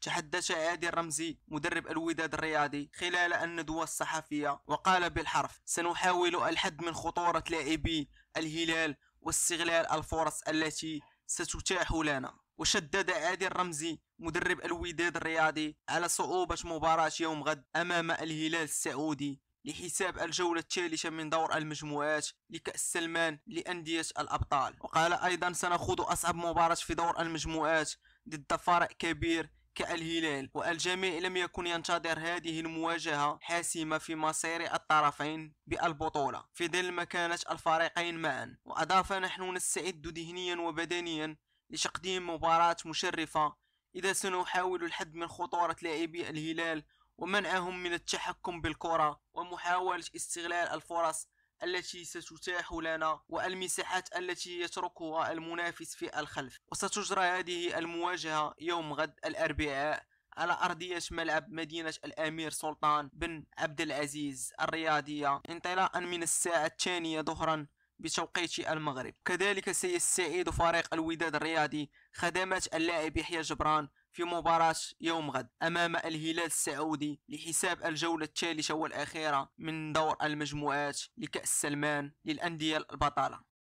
تحدث عادل الرمزي مدرب الوداد الرياضي خلال الندوة الصحفية وقال بالحرف: سنحاول الحد من خطورة لاعبي الهلال واستغلال الفرص التي ستتاح لنا. وشدد عادل الرمزي مدرب الوداد الرياضي على صعوبة مباراة يوم غد أمام الهلال السعودي لحساب الجولة الثالثة من دور المجموعات لكأس سلمان لأندية الأبطال. وقال أيضا: سنخوض أصعب مباراة في دور المجموعات ضد فريق كبير كالهلال، والجميع لم يكن ينتظر هذه المواجهة حاسمة في مصير الطرفين بالبطولة في ظل مكانة الفريقين معا. وأضاف: نحن نستعد ذهنيا وبدنيا لتقديم مباراة مشرفة، إذا سنحاول الحد من خطورة لاعبي الهلال ومنعهم من التحكم بالكرة ومحاولة استغلال الفرص التي ستتاح لنا والمساحات التي يتركها المنافس في الخلف. وستجرى هذه المواجهة يوم غد الأربعاء على أرضية ملعب مدينة الأمير سلطان بن عبد العزيز الرياضية انطلاقا من الساعة 2 ظهرا بتوقيت المغرب. كذلك سيستعيد فريق الوداد الرياضي خدمات اللاعب يحيى جبران في مباراة يوم غد أمام الهلال السعودي لحساب الجولة الثالثة والأخيرة من دور المجموعات لكأس سلمان للأندية البطلة.